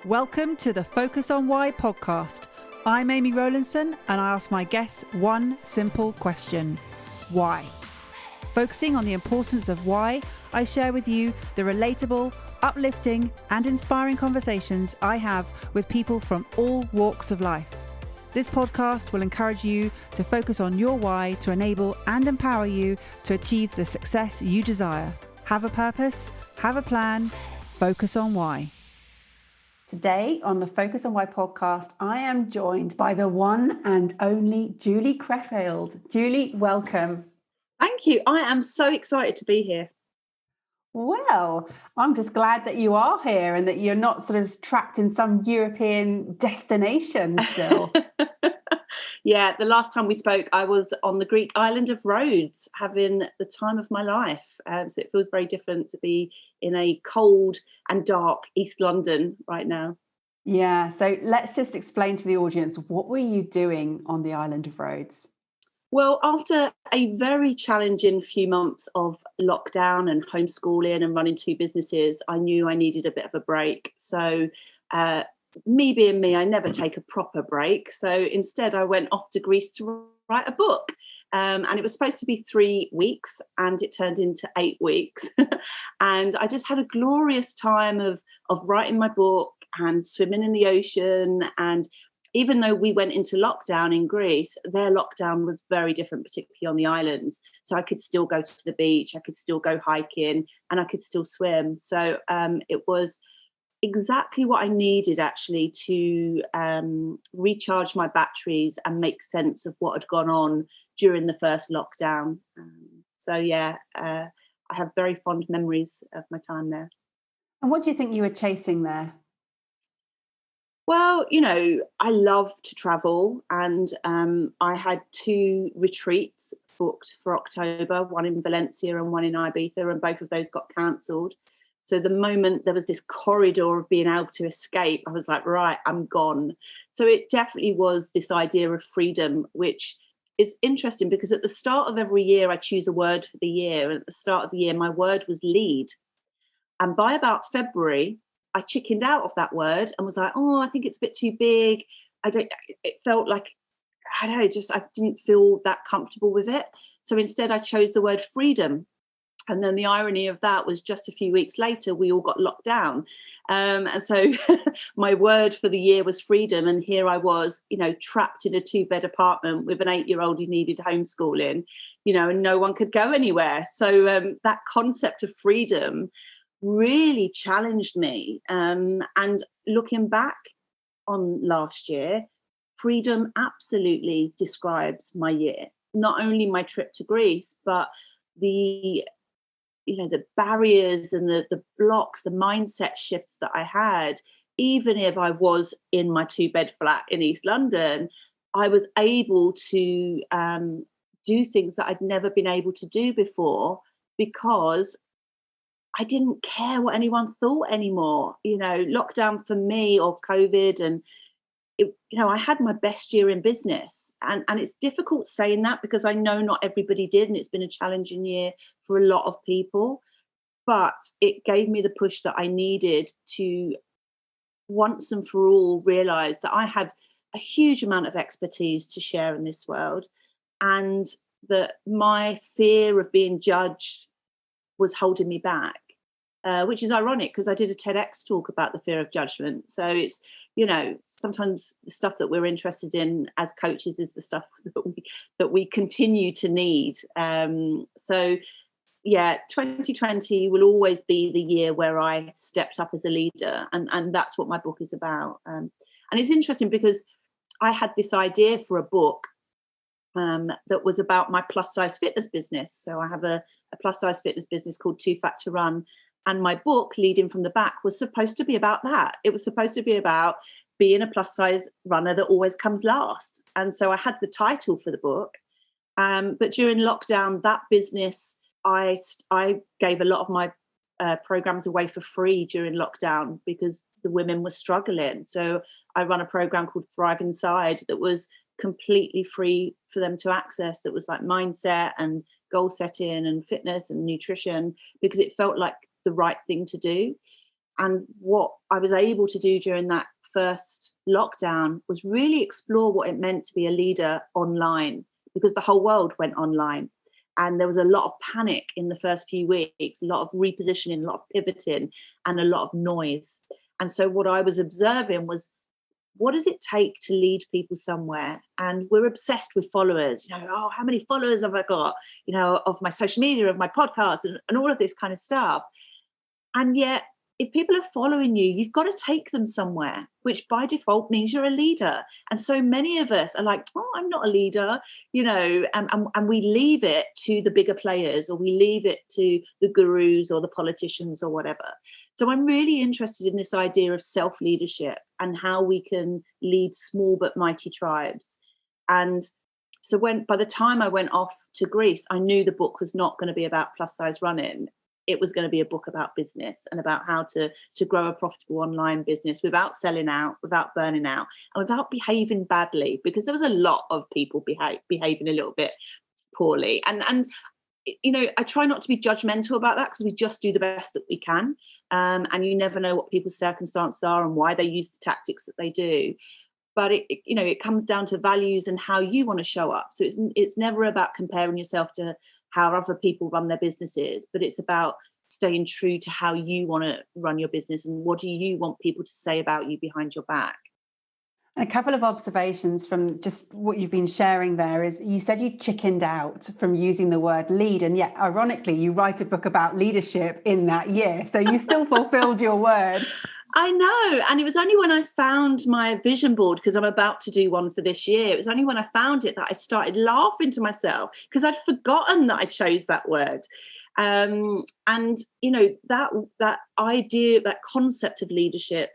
Welcome to the Focus on Why podcast. I'm Amy Rowlandson and I ask my guests one simple question. Why? Focusing on the importance of why, I share with you the relatable, uplifting and inspiring conversations I have with people from all walks of life. This podcast will encourage you to focus on your why to enable and empower you to achieve the success you desire. Have a purpose, have a plan, focus on why. Today on the Focus on Why podcast, I am joined by the one and only Julie Crefeld. Julie, welcome. Thank you. I am so excited to be here. Well, I'm just glad that you are here and that you're not sort of trapped in some European destination still. Yeah, the last time we spoke, I was on the Greek island of Rhodes having the time of my life. So it feels very different to be in a cold and dark East London right now. Yeah, so let's just explain to the audience, what were you doing on the island of Rhodes? Well, after a very challenging few months of lockdown and homeschooling and running two businesses, I knew I needed a bit of a break. So me being me, I never take a proper break. So instead, I went off to Greece to write a book. And it was supposed to be 3 weeks and it turned into 8 weeks. And I just had a glorious time of writing my book and swimming in the ocean. And even though we went into lockdown in Greece, their lockdown was very different, particularly on the islands. So I could still go to the beach, I could still go hiking, and I could still swim. So it was exactly what I needed actually to recharge my batteries and make sense of what had gone on during the first lockdown. I have very fond memories of my time there. And what do you think you were chasing there? Well, I love to travel, and I had 2 retreats booked for October, one in Valencia and one in Ibiza, and both of those got cancelled. So the moment there was this corridor of being able to escape, I was like, right, I'm gone. So it definitely was this idea of freedom, which is interesting because at the start of every year, I choose a word for the year. And at the start of the year, my word was lead. And by about February, I chickened out of that word and was like, oh, I think it's a bit too big. It felt like, I don't know, I didn't feel that comfortable with it. So instead I chose the word freedom. And then the irony of that was just a few weeks later, we all got locked down. And so my word for the year was freedom. And here I was, trapped in a 2-bed apartment with an 8-year-old who needed homeschooling, and no one could go anywhere. So that concept of freedom really challenged me. And looking back on last year, freedom absolutely describes my year. Not only my trip to Greece, but the barriers and the blocks, the mindset shifts that I had. Even if I was in my 2-bed flat in East London, I was able to do things that I'd never been able to do before because I didn't care what anyone thought anymore. Lockdown for me, or COVID, and I had my best year in business, and it's difficult saying that because I know not everybody did, and it's been a challenging year for a lot of people. But it gave me the push that I needed to once and for all realize that I had a huge amount of expertise to share in this world, and that my fear of being judged was holding me back. Which is ironic because I did a TEDx talk about the fear of judgment. So it's, sometimes the stuff that we're interested in as coaches is the stuff that we continue to need. 2020 will always be the year where I stepped up as a leader, and that's what my book is about. And it's interesting because I had this idea for a book that was about my plus size fitness business. So I have a plus size fitness business called Too Fat to Run. And my book, Leading from the Back, was supposed to be about that. It was supposed to be about being a plus size runner that always comes last. And so I had the title for the book. But during lockdown, that business, I gave a lot of my programs away for free during lockdown because the women were struggling. So I run a program called Thrive Inside that was completely free for them to access, that was like mindset and goal setting and fitness and nutrition, because it felt like the right thing to do. And what I was able to do during that first lockdown was really explore what it meant to be a leader online, because the whole world went online. And there was a lot of panic in the first few weeks, a lot of repositioning, a lot of pivoting, and a lot of noise. And so what I was observing was, what does it take to lead people somewhere? And we're obsessed with followers. Oh, how many followers have I got? Of my social media, of my podcast, and all of this kind of stuff. And yet, if people are following you, you've got to take them somewhere, which by default means you're a leader. And so many of us are like, oh, I'm not a leader, and we leave it to the bigger players, or we leave it to the gurus or the politicians or whatever. So I'm really interested in this idea of self-leadership and how we can lead small but mighty tribes. And so by the time I went off to Greece, I knew the book was not going to be about plus size running. It was going to be a book about business and about how to grow a profitable online business without selling out, without burning out, and without behaving badly, because there was a lot of people behaving a little bit poorly. And I try not to be judgmental about that, because we just do the best that we can. And you never know what people's circumstances are and why they use the tactics that they do. But it comes down to values and how you want to show up. So it's never about comparing yourself to how other people run their businesses, but it's about staying true to how you want to run your business and what do you want people to say about you behind your back. A couple of observations from just what you've been sharing there is, you said you chickened out from using the word lead, and yet ironically you write a book about leadership in that year, so you still fulfilled your word. I know. And it was only when I found my vision board, because I'm about to do one for this year, it was only when I found it that I started laughing to myself, because I'd forgotten that I chose that word. And that idea, that concept of leadership,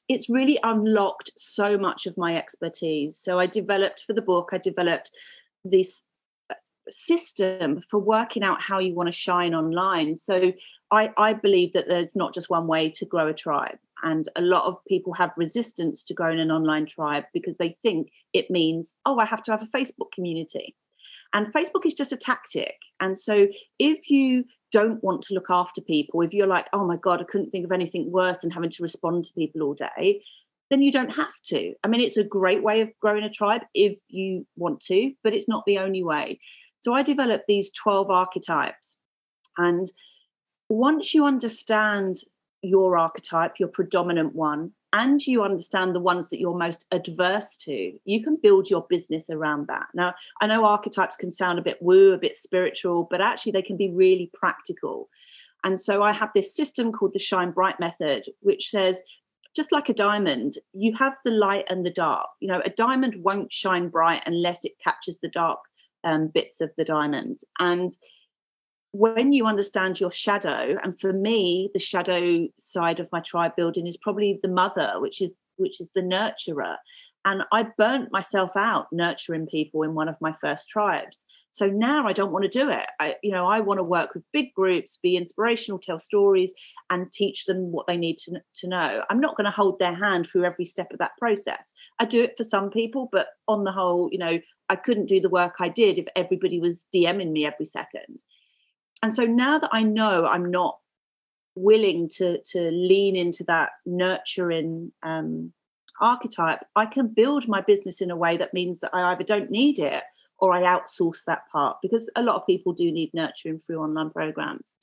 it's really unlocked so much of my expertise. So for the book, I developed this system for working out how you want to shine online. So I believe that there's not just one way to grow a tribe. And a lot of people have resistance to growing an online tribe because they think it means, I have to have a Facebook community. And Facebook is just a tactic. And so if you don't want to look after people, if you're like, oh my God, I couldn't think of anything worse than having to respond to people all day, then you don't have to. I mean, it's a great way of growing a tribe if you want to, but it's not the only way. So I developed these 12 archetypes. And once you understand your archetype, your predominant one, and you understand the ones that you're most adverse to, you can build your business around that. Now, I know archetypes can sound a bit woo, a bit spiritual, but actually they can be really practical. And so I have this system called the Shine Bright method, which says, just like a diamond, you have the light and the dark. A diamond won't shine bright unless it captures the dark bits of the diamond. And when you understand your shadow, and for me, the shadow side of my tribe building is probably the mother, which is the nurturer. And I burnt myself out nurturing people in one of my first tribes. So now I don't want to do it. I want to work with big groups, be inspirational, tell stories, and teach them what they need to know. I'm not going to hold their hand through every step of that process. I do it for some people, but on the whole, I couldn't do the work I did if everybody was DMing me every second. And so now that I know I'm not willing to lean into that nurturing archetype, I can build my business in a way that means that I either don't need it or I outsource that part, because a lot of people do need nurturing through online programs.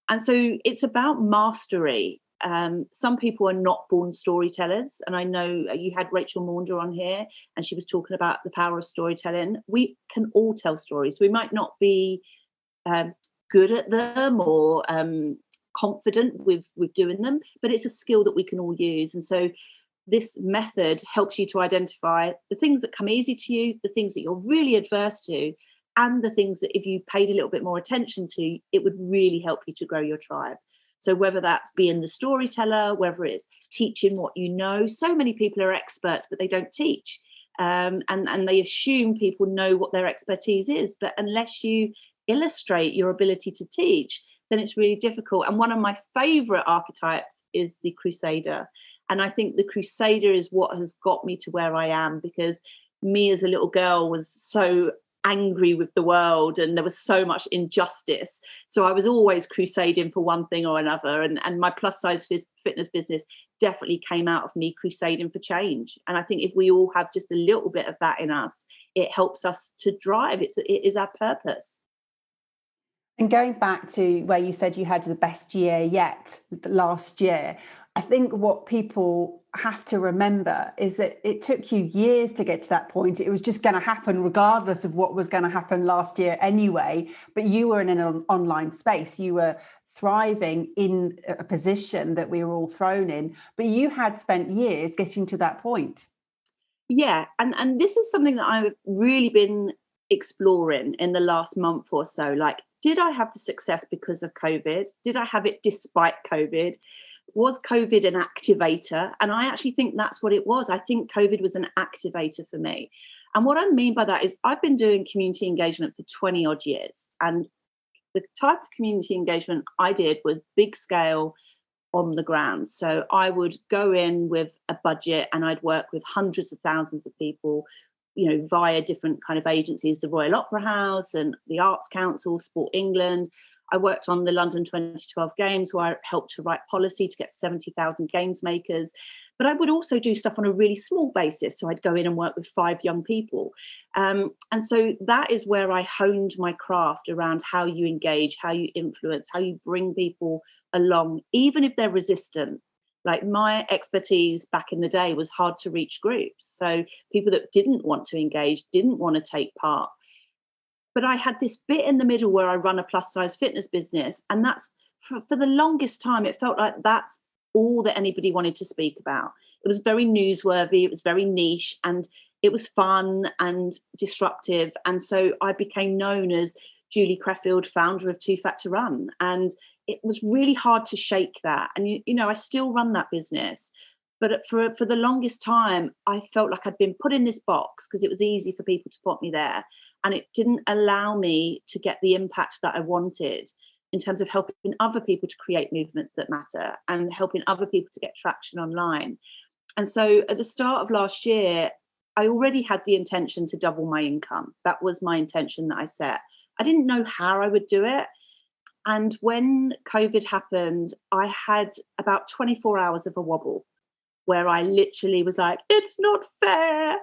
And so it's about mastery. Some people are not born storytellers. And I know you had Rachel Maunder on here, and she was talking about the power of storytelling. We can all tell stories. We might not be good at them or confident with doing them, but it's a skill that we can all use. And so this method helps you to identify the things that come easy to you, the things that you're really adverse to, and the things that if you paid a little bit more attention to, it would really help you to grow your tribe. So whether that's being the storyteller, whether it's teaching what you know, so many people are experts, but they don't teach. And they assume people know what their expertise is. But unless you illustrate your ability to teach, then it's really difficult. And one of my favorite archetypes is the crusader. And I think the crusader is what has got me to where I am, because me as a little girl was so angry with the world, and there was so much injustice. So I was always crusading for one thing or another. And my plus size fitness business definitely came out of me crusading for change. And I think if we all have just a little bit of that in us, it helps us to drive. It is our purpose. And going back to where you said you had the best year yet last year, I think what people have to remember is that it took you years to get to that point. It was just going to happen regardless of what was going to happen last year anyway. But you were in an online space. You were thriving in a position that we were all thrown in. But you had spent years getting to that point. Yeah. And this is something that I've really been exploring in the last month or so. Like, did I have the success because of COVID? Did I have it despite COVID? Was COVID an activator? And I actually think that's what it was. I think COVID was an activator for me. And what I mean by that is I've been doing community engagement for 20 odd years. And the type of community engagement I did was big scale, on the ground. So I would go in with a budget and I'd work with hundreds of thousands of people, via different kind of agencies, the Royal Opera House and the Arts Council, Sport England. I worked on the London 2012 Games, where I helped to write policy to get 70,000 games makers. But I would also do stuff on a really small basis. So I'd go in and work with 5 young people. And so that is where I honed my craft around how you engage, how you influence, how you bring people along, even if they're resistant. Like, my expertise back in the day was hard to reach groups. So people that didn't want to engage, didn't want to take part. But I had this bit in the middle where I run a plus size fitness business. And that's for the longest time, it felt like that's all that anybody wanted to speak about. It was very newsworthy, it was very niche, and it was fun and disruptive. And so I became known as Julie Creffield, founder of Too Fat to Run. And it was really hard to shake that. And, I still run that business. But for the longest time, I felt like I'd been put in this box because it was easy for people to put me there. And it didn't allow me to get the impact that I wanted in terms of helping other people to create movements that matter and helping other people to get traction online. And so at the start of last year, I already had the intention to double my income. That was my intention that I set. I didn't know how I would do it. And when COVID happened, I had about 24 hours of a wobble where I literally was like, it's not fair,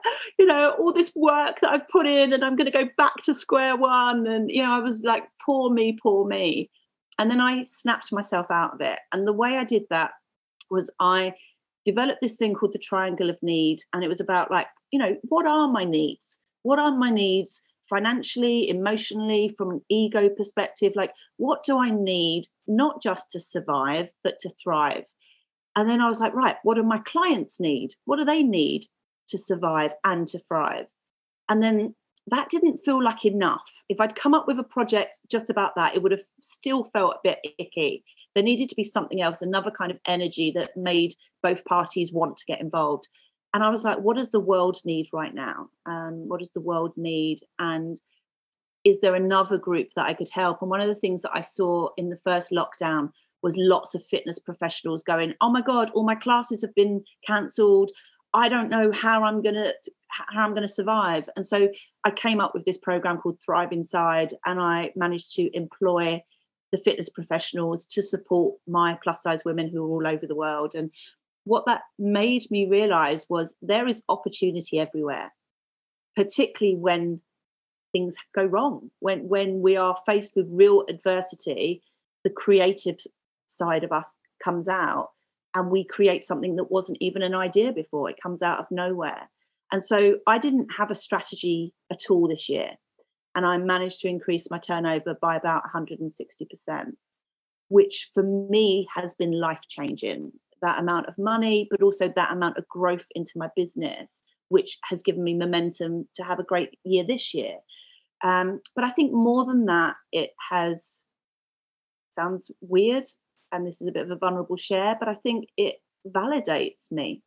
all this work that I've put in and I'm going to go back to square one. And, I was like, poor me, poor me. And then I snapped myself out of it. And the way I did that was I developed this thing called the triangle of need. And it was about like, what are my needs? What are my needs financially, emotionally, from an ego perspective? Like, what do I need, not just to survive, but to thrive? And then I was like, right, what do my clients need? What do they need to survive and to thrive? And then that didn't feel like enough. If I'd come up with a project just about that, it would have still felt a bit icky. There needed to be something else, another kind of energy that made both parties want to get involved. And I was like, what does the world need right now? What does the world need? And is there another group that I could help? And one of the things that I saw in the first lockdown was lots of fitness professionals going, oh my God, all my classes have been cancelled. I don't know how I'm gonna survive. And so I came up with this program called Thrive Inside, and I managed to employ the fitness professionals to support my plus size women who are all over the world. And what that made me realize was there is opportunity everywhere, particularly when things go wrong, when we are faced with real adversity. The creative side of us comes out and we create something that wasn't even an idea before. It comes out of nowhere. And so I didn't have a strategy at all this year. And I managed to increase my turnover by about 160%, which for me has been life changing. That amount of money, but also that amount of growth into my business, which has given me momentum to have a great year this year. But I think more than that, it has, sounds weird, and this is a bit of a vulnerable share, but I think it validates me.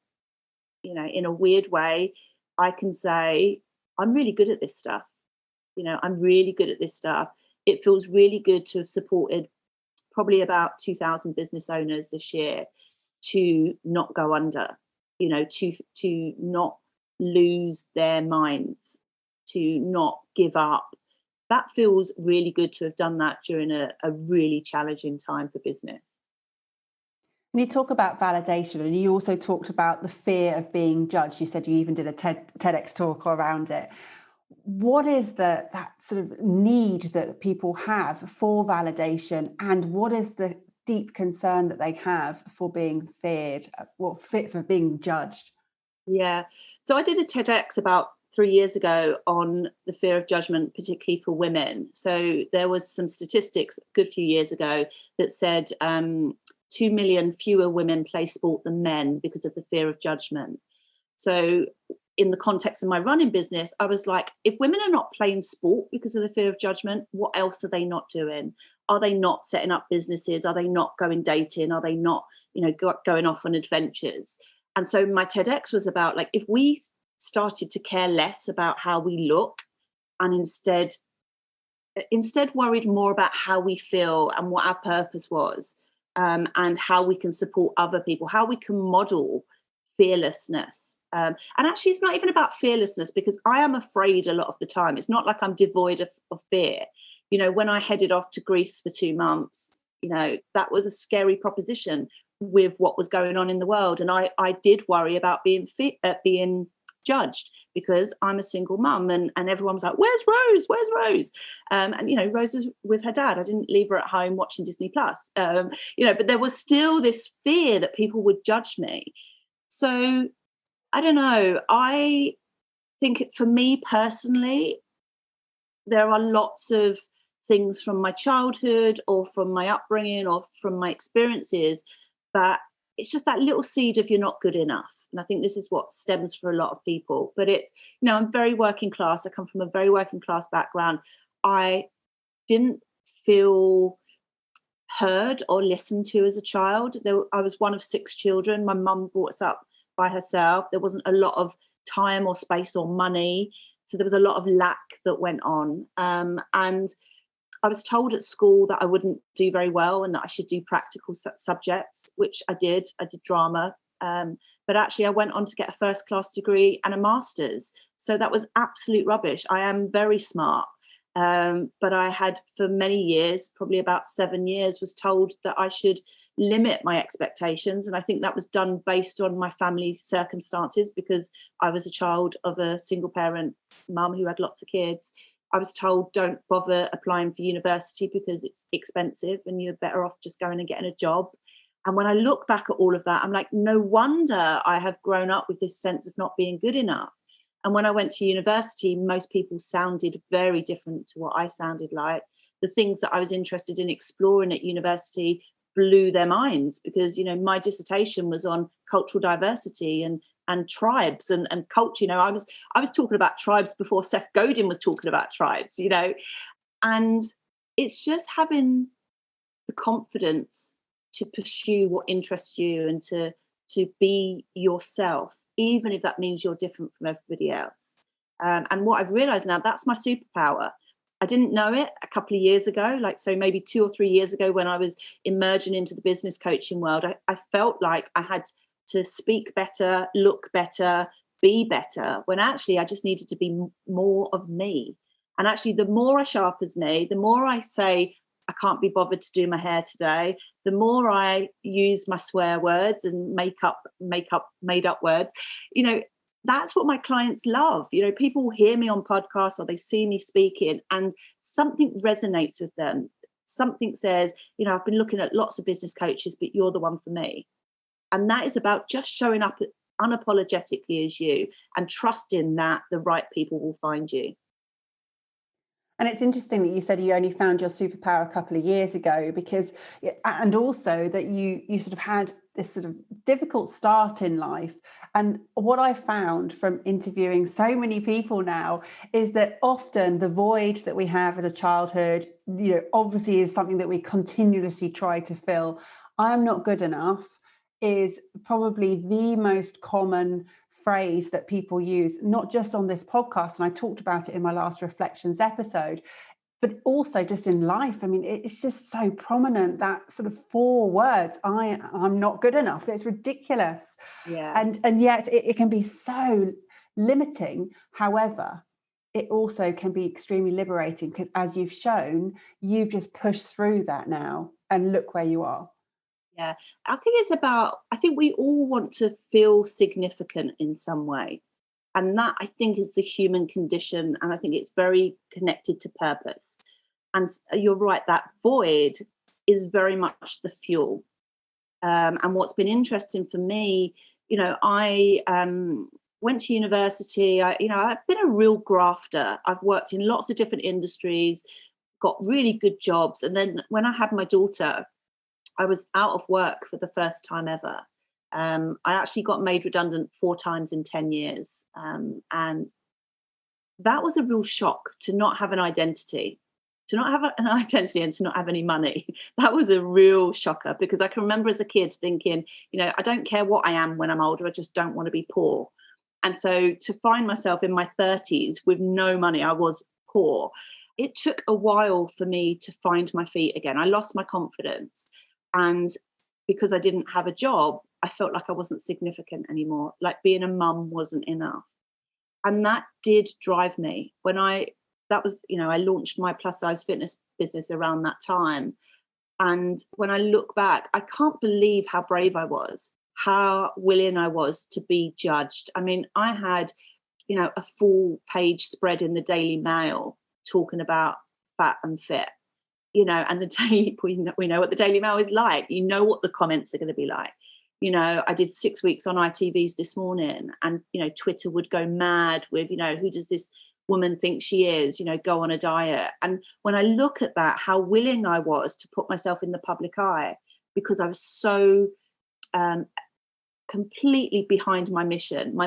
In a weird way, I can say, I'm really good at this stuff. I'm really good at this stuff. It feels really good to have supported probably about 2,000 business owners this year to not go under, to not lose their minds. to not give up. That feels really good to have done that during a really challenging time for business. And you talk about validation, and you also talked about the fear of being judged. You said you even did a TEDx talk around it. What is that sort of need that people have for validation, and what is the deep concern that they have for being feared, for being judged? Yeah. So I did a TEDx about 3 years ago on the fear of judgment, particularly for women. So there was some statistics a good few years ago that said 2 million fewer women play sport than men because of the fear of judgment. So in the context of my running business, I was like, if women are not playing sport because of the fear of judgment, what else are they not doing? Are they not setting up businesses? Are they not going dating? Are they not, going off on adventures? And so my TEDx was about, like, if we started to care less about how we look and instead worried more about how we feel and what our purpose was, and how we can support other people, how we can model fearlessness. And actually, it's not even about fearlessness, because I am afraid a lot of the time. It's not like I'm devoid of fear. When I headed off to Greece for 2 months, that was a scary proposition with what was going on in the world. And I did worry about being judged, because I'm a single mum, and everyone was like, where's Rose? Where's Rose? And Rose was with her dad. I didn't leave her at home watching Disney Plus. But there was still this fear that people would judge me. So I don't know. I think for me personally, there are lots of things from my childhood or from my upbringing or from my experiences, that it's just that little seed of you're not good enough. And I think this is what stems for a lot of people. But it's, I'm very working class. I come from a very working class background. I didn't feel heard or listened to as a child. I was one of 6 children. My mum brought us up by herself. There wasn't a lot of time or space or money. So there was a lot of lack that went on. And I was told at school that I wouldn't do very well and that I should do practical subjects, which I did. I did drama. But actually, I went on to get a first class degree and a master's. So that was absolute rubbish. I am very smart. But I had, for many years, probably about 7 years, was told that I should limit my expectations. And I think that was done based on my family circumstances, because I was a child of a single parent mum who had lots of kids. I was told, don't bother applying for university because it's expensive and you're better off just going and getting a job. And when I look back at all of that, I'm like, no wonder I have grown up with this sense of not being good enough. And when I went to university, most people sounded very different to what I sounded like. The things that I was interested in exploring at university blew their minds, because, my dissertation was on cultural diversity and tribes and culture. I was talking about tribes before Seth Godin was talking about tribes, and it's just having the confidence to pursue what interests you and to be yourself, even if that means you're different from everybody else. And what I've realized now, that's my superpower. I didn't know it a couple of years ago, so maybe 2 or 3 years ago, when I was emerging into the business coaching world, I felt like I had to speak better, look better, be better, when actually I just needed to be more of me. And actually, the more I show up as me, the more I say, I can't be bothered to do my hair today, the more I use my swear words and make up made up words, that's what my clients love. People hear me on podcasts or they see me speaking and something resonates with them. Something says, I've been looking at lots of business coaches, but you're the one for me. And that is about just showing up unapologetically as you and trusting that the right people will find you. And it's interesting that you said you only found your superpower a couple of years ago, and also that you sort of had this sort of difficult start in life. And what I found from interviewing so many people now is that often the void that we have as a childhood, obviously is something that we continuously try to fill. I'm not good enough is probably the most common phrase that people use, not just on this podcast, and I talked about it in my last Reflections episode, but also just in life. I mean, it's just so prominent, that sort of 4 words, I'm not good enough. It's ridiculous. Yeah. And yet it can be so limiting. However, it also can be extremely liberating because, as you've shown, you've just pushed through that now and look where you are. Yeah. I think we all want to feel significant in some way. And that, I think, is the human condition. And I think it's very connected to purpose. And you're right, that void is very much the fuel. And what's been interesting for me, I went to university. I've been a real grafter. I've worked in lots of different industries, got really good jobs. And then when I had my daughter, I was out of work for the first time ever. I actually got made redundant 4 times in 10 years. And that was a real shock to not have an identity, an identity and to not have any money. That was a real shocker because I can remember as a kid thinking, I don't care what I am when I'm older, I just don't want to be poor. And so to find myself in my 30s with no money, I was poor. It took a while for me to find my feet again. I lost my confidence. And because I didn't have a job, I felt like I wasn't significant anymore. Like being a mum wasn't enough. And that did drive me I launched my plus size fitness business around that time. And when I look back, I can't believe how brave I was, how willing I was to be judged. I mean, I had, a full page spread in the Daily Mail talking about fat and fit, and the daily, we know what the Daily Mail is like. You know what the comments are going to be like. I did 6 weeks on ITV's This Morning, and Twitter would go mad with, who does this woman think she is, go on a diet. And when I look at that, how willing I was to put myself in the public eye, because I was so completely behind my mission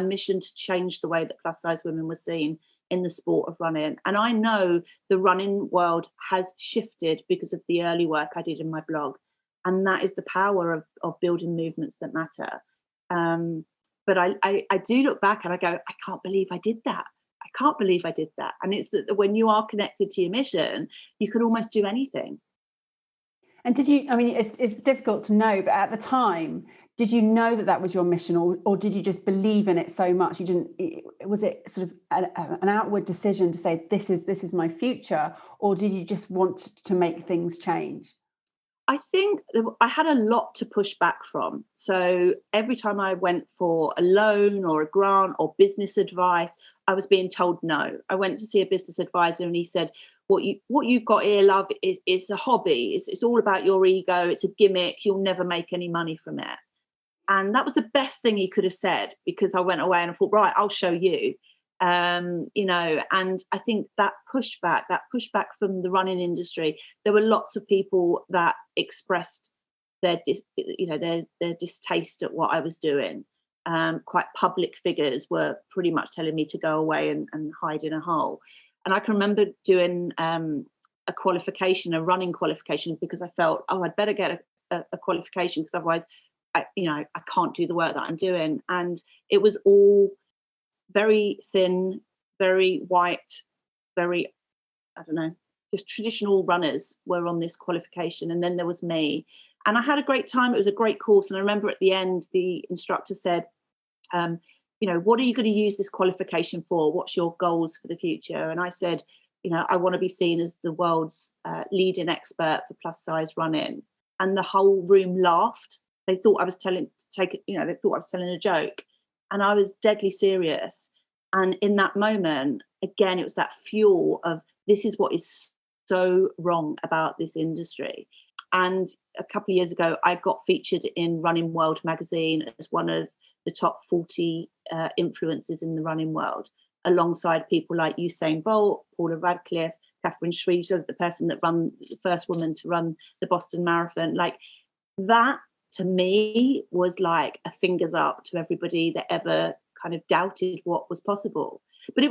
to change the way that plus size women were seen in the sport of running. And I know the running world has shifted because of the early work I did in my blog. And that is the power of building movements that matter. But I do look back and I go, I can't believe I did that. I can't believe I did that. And it's that when you are connected to your mission, you can almost do anything. And did you, I mean, it's difficult to know, but at the time, did you know that that was your mission, or did you just believe in it so much you didn't, was it sort of an outward decision to say, this is my future, or did you just want to make things change? I think I had a lot to push back from. So every time I went for a loan or a grant or business advice, I was being told no. I went to see a business advisor and he said, what you've got here, love, is a hobby. It's all about your ego. It's a gimmick. You'll never make any money from it. And that was the best thing he could have said, because I went away and I thought, right, I'll show you. And I think that pushback from the running industry, there were lots of people that expressed their distaste at what I was doing. Quite public figures were pretty much telling me to go away and hide in a hole. And I can remember doing a running qualification, because I felt, I'd better get a qualification, because otherwise I can't do the work that I'm doing. And it was all very thin, very white, very, I don't know, just traditional runners were on this qualification. And then there was me. And I had a great time. It was a great course. And I remember at the end, the instructor said, what are you going to use this qualification for? What's your goals for the future? And I said, I want to be seen as the world's leading expert for plus size running. And the whole room laughed. They thought I was telling a joke. And I was deadly serious. And in that moment, again, it was that fuel of, this is what is so wrong about this industry. And a couple of years ago, I got featured in Running World magazine as one of the top 40 influencers in the running world, alongside people like Usain Bolt, Paula Radcliffe, Catherine Schweizer, the first woman to run the Boston Marathon. Like that, to me, was like a fingers up to everybody that ever kind of doubted what was possible. But it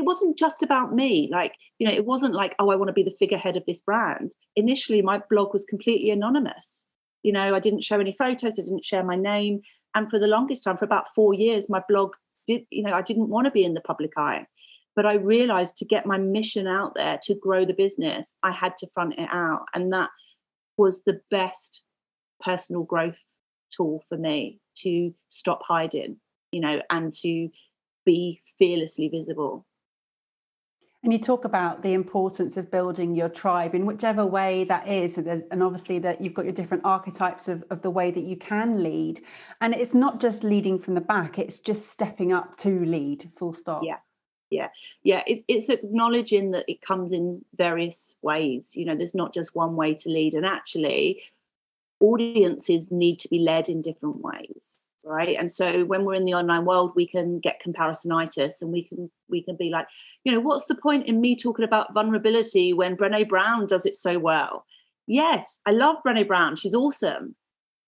wasn't just about me. Like, it wasn't like, oh, I want to be the figurehead of this brand. Initially, my blog was completely anonymous. I didn't show any photos. I didn't share my name. And for the longest time, for about 4 years, my blog I didn't want to be in the public eye. But I realized, to get my mission out there, to grow the business, I had to front it out. And that was the best personal growth tool for me, to stop hiding, and to be fearlessly visible. And you talk about the importance of building your tribe in whichever way that is. And obviously that you've got your different archetypes of the way that you can lead. And it's not just leading from the back, it's just stepping up to lead, full stop. Yeah. Yeah, it's acknowledging that it comes in various ways. There's not just one way to lead, and actually audiences need to be led in different ways, right? And so when we're in the online world, we can get comparisonitis, and we can be like, what's the point in me talking about vulnerability when Brené Brown does it so well? Yes, I love Brené Brown, she's awesome,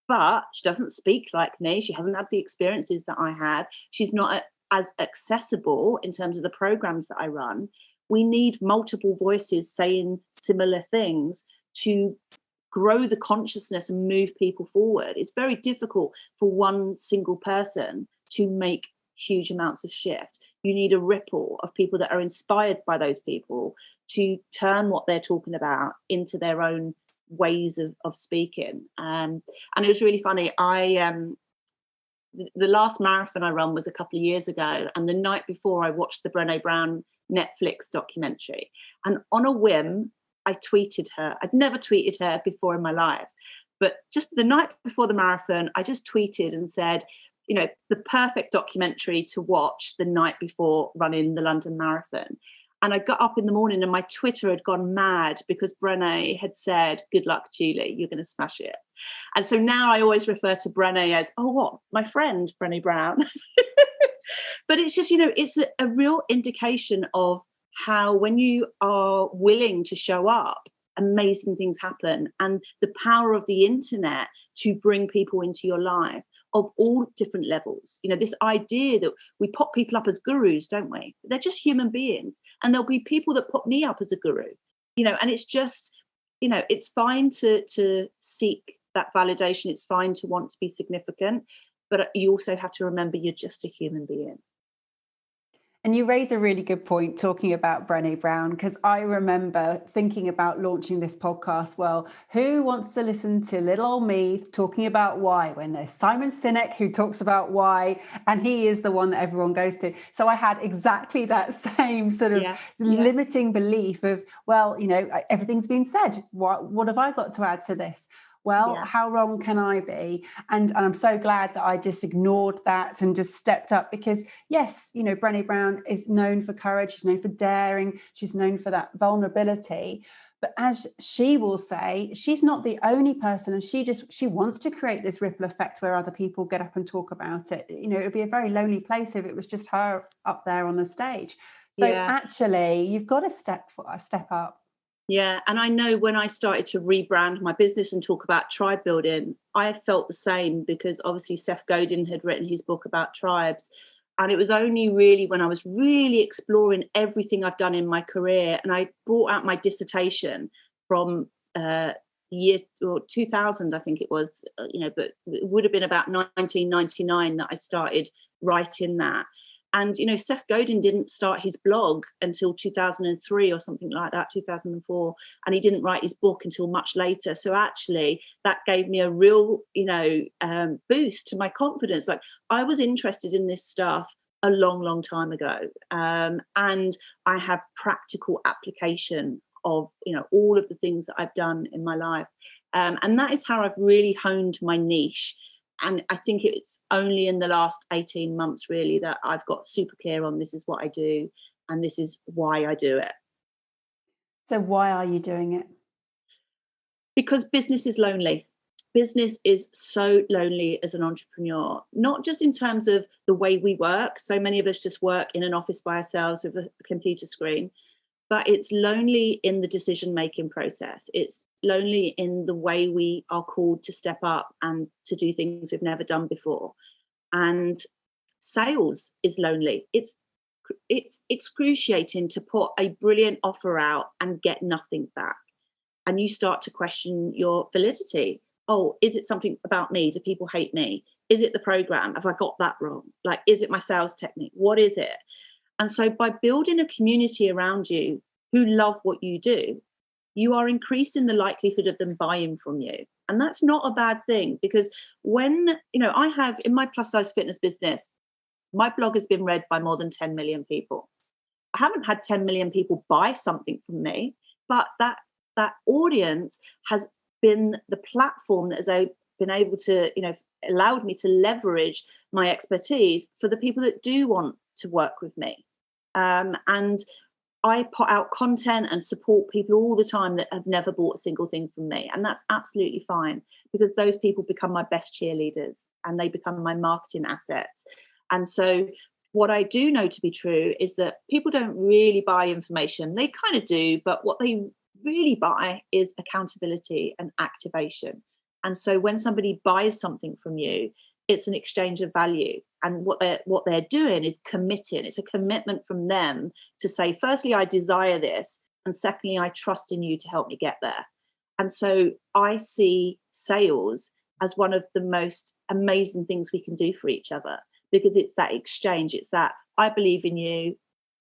but she doesn't speak like me. She hasn't had the experiences that I have. She's not as accessible in terms of the programs that I run. We need multiple voices saying similar things to grow the consciousness and move people forward. It's very difficult for one single person to make huge amounts of shift. You need a ripple of people that are inspired by those people to turn what they're talking about into their own ways of speaking. And it was really funny. The last marathon I ran was a couple of years ago, and the night before I watched the Brené Brown Netflix documentary, and on a whim I tweeted her. I'd never tweeted her before in my life, but just the night before the marathon I just tweeted and said, the perfect documentary to watch the night before running the London Marathon. And I got up in the morning and my Twitter had gone mad because Brené had said, "Good luck, Julie, you're going to smash it." And so now I always refer to Brené as, my friend, Brené Brown. But it's just, it's a real indication of how when you are willing to show up, amazing things happen. And the power of the internet to bring people into your life of all different levels. This idea that we put people up as gurus, don't we? They're just human beings. And there'll be people that put me up as a guru, and it's just, it's fine to seek that validation. It's fine to want to be significant, but you also have to remember you're just a human being. And you raise a really good point talking about Brené Brown, because I remember thinking about launching this podcast. Well, who wants to listen to little old me talking about why when there's Simon Sinek who talks about why, and he is the one that everyone goes to. So I had exactly that same sort of limiting belief of, well, everything's been said. What have I got to add to this? Well, how wrong can I be? And I'm so glad that I just ignored that and just stepped up, because yes, Brené Brown is known for courage. She's known for daring. She's known for that vulnerability. But as she will say, she's not the only person, and she wants to create this ripple effect where other people get up and talk about it. It would be a very lonely place if it was just her up there on the stage. So actually, you've got to step up. Yeah, and I know when I started to rebrand my business and talk about tribe building, I felt the same, because obviously Seth Godin had written his book about tribes. And it was only really when I was really exploring everything I've done in my career, and I brought out my dissertation from year or 2000, I think it was, but it would have been about 1999 that I started writing that. And, Seth Godin didn't start his blog until 2003 or something like that, 2004. And he didn't write his book until much later. So actually, that gave me a real, boost to my confidence. Like, I was interested in this stuff a long, long time ago. And I have practical application of, all of the things that I've done in my life. And that is how I've really honed my niche. And I think it's only in the last 18 months, really, that I've got super clear on this is what I do and this is why I do it. So why are you doing it? Because business is lonely. Business is so lonely as an entrepreneur, not just in terms of the way we work. So many of us just work in an office by ourselves with a computer screen. But it's lonely in the decision-making process. It's lonely in the way we are called to step up and to do things we've never done before. And sales is lonely. It's excruciating to put a brilliant offer out and get nothing back. And you start to question your validity. Oh, is it something about me? Do people hate me? Is it the program? Have I got that wrong? Like, is it my sales technique? What is it? And so by building a community around you who love what you do, you are increasing the likelihood of them buying from you. And that's not a bad thing, because when, I have in my plus size fitness business, my blog has been read by more than 10 million people. I haven't had 10 million people buy something from me, but that audience has been the platform that has been able to, allowed me to leverage my expertise for the people that do want to work with me. And I put out content and support people all the time that have never bought a single thing from me. And that's absolutely fine, because those people become my best cheerleaders and they become my marketing assets. And so what I do know to be true is that people don't really buy information. They kind of do, but what they really buy is accountability and activation. And so when somebody buys something from you, it's an exchange of value. And what they're doing is committing. It's a commitment from them to say, firstly, I desire this, and secondly, I trust in you to help me get there. And so I see sales as one of the most amazing things we can do for each other, because it's that exchange. It's that I believe in you,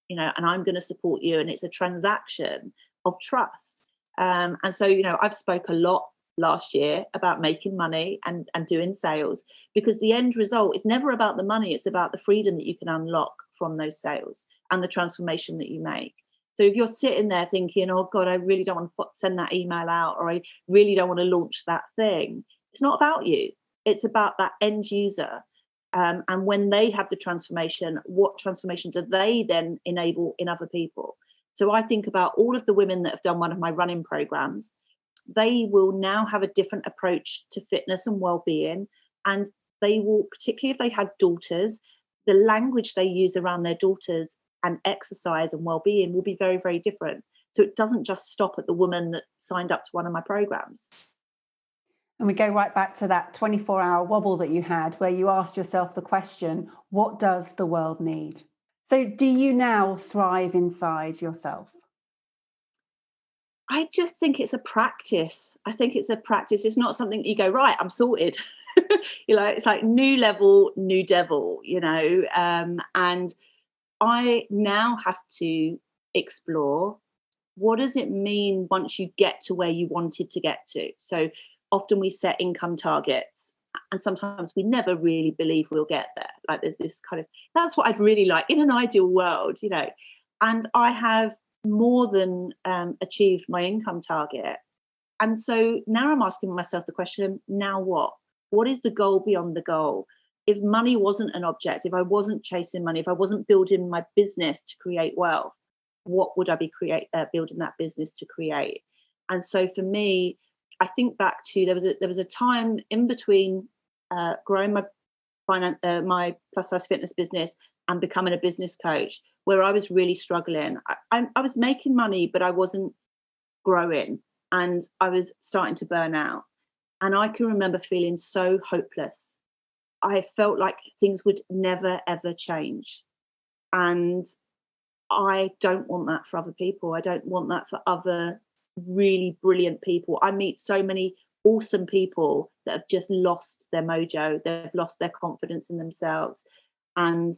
and I'm going to support you. And it's a transaction of trust. And so, I've spoke a lot last year about making money and doing sales, because the end result is never about the money. It's about the freedom that you can unlock from those sales and the transformation that you make. So if you're sitting there thinking, oh God, I really don't want to send that email out, or I really don't want to launch that thing, it's not about you. It's about that end user. And when they have the transformation, what transformation do they then enable in other people? So I think about all of the women that have done one of my running programs. They will now have a different approach to fitness and well-being, and they will, particularly if they have daughters, the language they use around their daughters and exercise and well-being will be very, very different. So it doesn't just stop at the woman that signed up to one of my programs. And we go right back to that 24-hour wobble that you had, where you asked yourself the question, what does the world need? So do you now thrive inside yourself? I just think it's a practice. I think it's a practice. It's not something that you go, right, I'm sorted. It's like new level, new devil, and I now have to explore, what does it mean once you get to where you wanted to get to? So often we set income targets, and sometimes we never really believe we'll get there. Like there's this kind of, that's what I'd really like in an ideal world, and I have more than achieved my income target. And so now I'm asking myself the question, now what? What is the goal beyond the goal? If money wasn't an object, if I wasn't chasing money, if I wasn't building my business to create wealth, what would I be building that business to create? And so for me, I think back to there was a time in between growing my plus size fitness business and becoming a business coach, where I was really struggling. I was making money, but I wasn't growing, and I was starting to burn out. And I can remember feeling so hopeless. I felt like things would never, ever change. And I don't want that for other people. I don't want that for other really brilliant people. I meet so many awesome people that have just lost their mojo. They've lost their confidence in themselves. And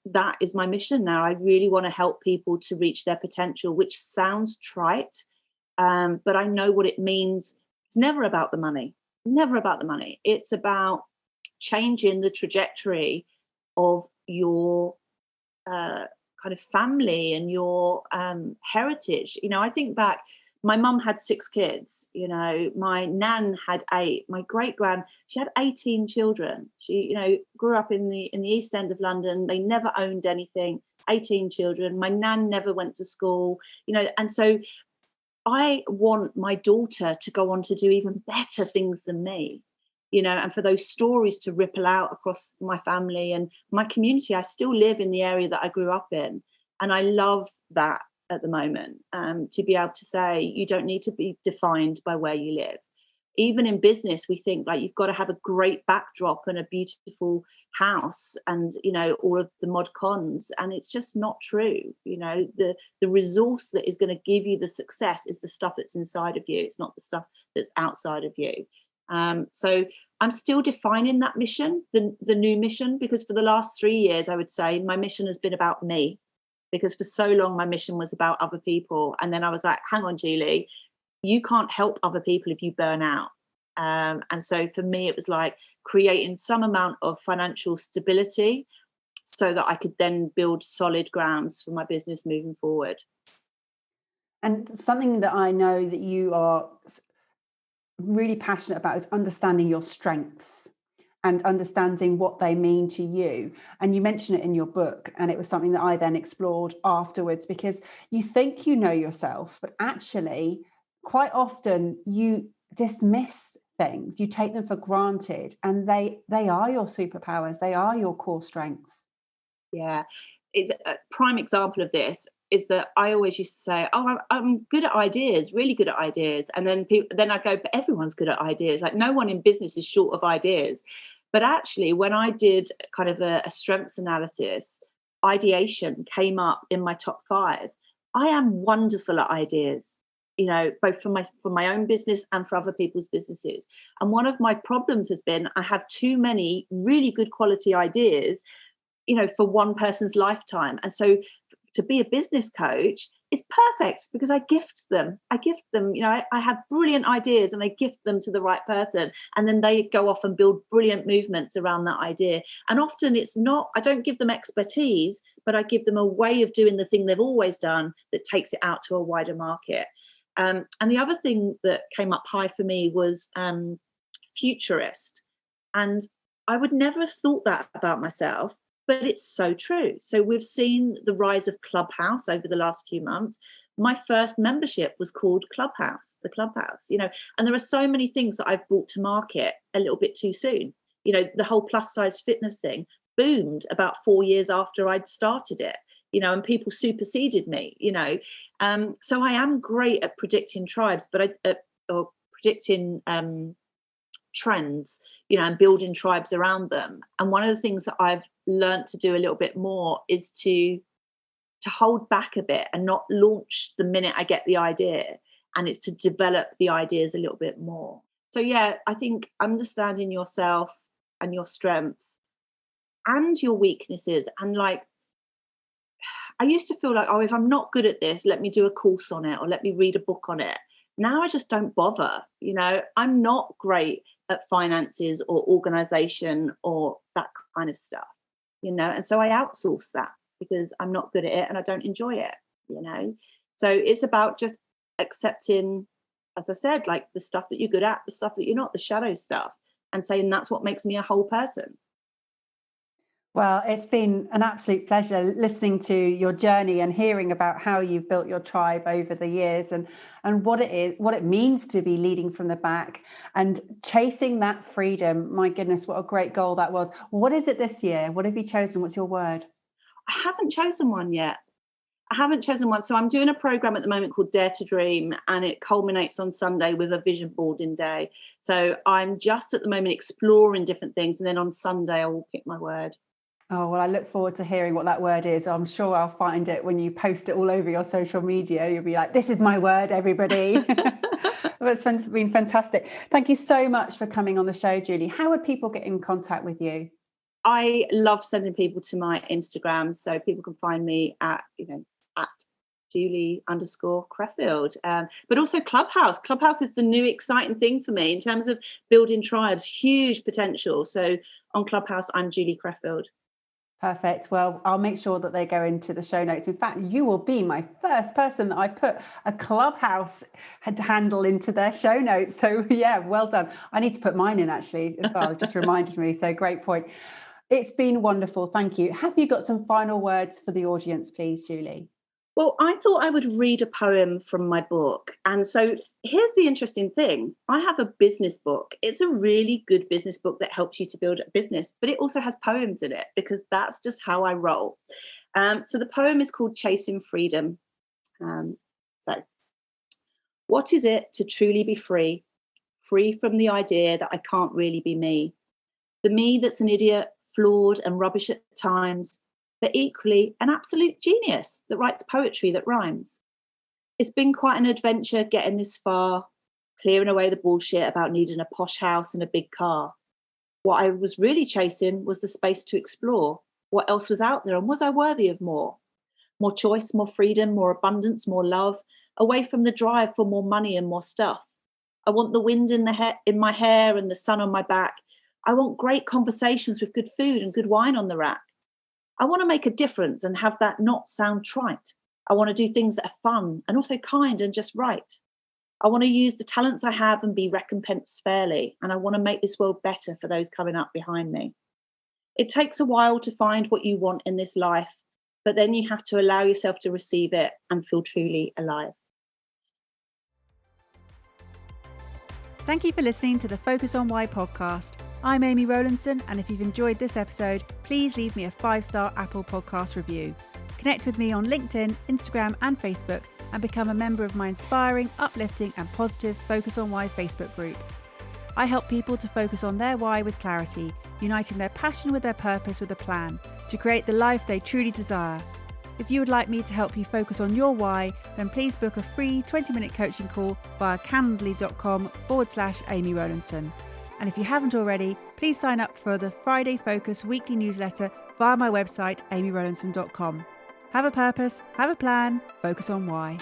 that is my mission now. I really want to help people to reach their potential, which sounds trite, but I know what it means. It's never about the money, never about the money. It's about changing the trajectory of your kind of family and your heritage. I think back, my mum had 6 kids, my nan had 8, my great-grand, she had 18 children. She, grew up in the East End of London. They never owned anything, 18 children. My nan never went to school, and so I want my daughter to go on to do even better things than me, and for those stories to ripple out across my family and my community. I still live in the area that I grew up in, and I love that at the moment, to be able to say you don't need to be defined by where you live. Even in business, we think like you've got to have a great backdrop and a beautiful house and all of the mod cons, and it's just not true. The resource that is going to give you the success is the stuff that's inside of you. It's not the stuff that's outside of you. So I'm still defining that mission, the new mission, because for the last 3 years, I would say my mission has been about me. Because for so long, my mission was about other people. And then I was like, hang on, Julie, you can't help other people if you burn out. And so for me, it was like creating some amount of financial stability so that I could then build solid grounds for my business moving forward. And something that I know that you are really passionate about is understanding your strengths and understanding what they mean to you. And you mention it in your book, and it was something that I then explored afterwards, because you think you know yourself, but actually quite often you dismiss things, you take them for granted, and they are your superpowers, they are your core strengths. Yeah, it's a prime example of this is that I always used to say, "Oh, I'm good at ideas, really good at ideas," and then I go, "But everyone's good at ideas. Like no one in business is short of ideas." But actually, when I did kind of a strengths analysis, ideation came up in my top 5. I am wonderful at ideas, both for my own business and for other people's businesses. And one of my problems has been I have too many really good quality ideas, for one person's lifetime. And so to be a business coach is perfect because I gift them. I have brilliant ideas and I gift them to the right person. And then they go off and build brilliant movements around that idea. And often I don't give them expertise, but I give them a way of doing the thing they've always done that takes it out to a wider market. And the other thing that came up high for me was futurist. And I would never have thought that about myself, but it's so true. So we've seen the rise of Clubhouse over the last few months. My first membership was called the Clubhouse, and there are so many things that I've brought to market a little bit too soon. The whole plus size fitness thing boomed about 4 years after I'd started it, and people superseded me, so I am great at predicting tribes, or predicting trends, and building tribes around them. And one of the things that I've learned to do a little bit more is to hold back a bit and not launch the minute I get the idea, and it's to develop the ideas a little bit more. So yeah, I think understanding yourself and your strengths and your weaknesses, and like I used to feel like, oh, if I'm not good at this, let me do a course on it or let me read a book on it. Now I just don't bother. I'm not great at finances or organization or that kind of stuff, and so I outsource that because I'm not good at it and I don't enjoy it. So it's about just accepting, as I said, like the stuff that you're good at, the stuff that you're not, the shadow stuff, and saying that's what makes me a whole person. Well, it's been an absolute pleasure listening to your journey and hearing about how you've built your tribe over the years, and what it means to be leading from the back and chasing that freedom. My goodness, what a great goal that was. What is it this year? What have you chosen? What's your word? I haven't chosen one yet. So I'm doing a program at the moment called Dare to Dream, and it culminates on Sunday with a vision boarding day. So I'm just at the moment exploring different things, and then on Sunday I will pick my word. Oh, well, I look forward to hearing what that word is. I'm sure I'll find it when you post it all over your social media. You'll be like, this is my word, everybody. It's been fantastic. Thank you so much for coming on the show, Julie. How would people get in contact with you? I love sending people to my Instagram, so people can find me at Julie_Crefeld. But also Clubhouse. Clubhouse is the new exciting thing for me in terms of building tribes, huge potential. So on Clubhouse, I'm Julie Crefeld. Perfect. Well, I'll make sure that they go into the show notes. In fact, you will be my first person that I put a Clubhouse handle into their show notes. So yeah, well done. I need to put mine in actually as well. Just reminded me. So great point. It's been wonderful. Thank you. Have you got some final words for the audience, please, Julie? Well, I thought I would read a poem from my book. And so here's the interesting thing. I have a business book. It's a really good business book that helps you to build a business, but it also has poems in it because that's just how I roll. So the poem is called Chasing Freedom. So what is it to truly be free? Free from the idea that I can't really be me. The me that's an idiot, flawed and rubbish at times, but equally an absolute genius that writes poetry that rhymes. It's been quite an adventure getting this far, clearing away the bullshit about needing a posh house and a big car. What I was really chasing was the space to explore. What else was out there, and was I worthy of more? More choice, more freedom, more abundance, more love, away from the drive for more money and more stuff. I want the wind in my hair and the sun on my back. I want great conversations with good food and good wine on the rack. I want to make a difference and have that not sound trite. I want to do things that are fun and also kind and just right. I want to use the talents I have and be recompensed fairly. And I want to make this world better for those coming up behind me. It takes a while to find what you want in this life, but then you have to allow yourself to receive it and feel truly alive. Thank you for listening to the Focus on Why podcast. I'm Amy Rowlandson, and if you've enjoyed this episode, please leave me a 5-star Apple Podcast review. Connect with me on LinkedIn, Instagram and Facebook, and become a member of my inspiring, uplifting and positive Focus on Why Facebook group. I help people to focus on their why with clarity, uniting their passion with their purpose with a plan to create the life they truly desire. If you would like me to help you focus on your why, then please book a free 20-minute coaching call via calendly.com/Amy Rowlandson. And if you haven't already, please sign up for the Friday Focus weekly newsletter via my website, amyrowlandson.com. Have a purpose, have a plan, focus on why.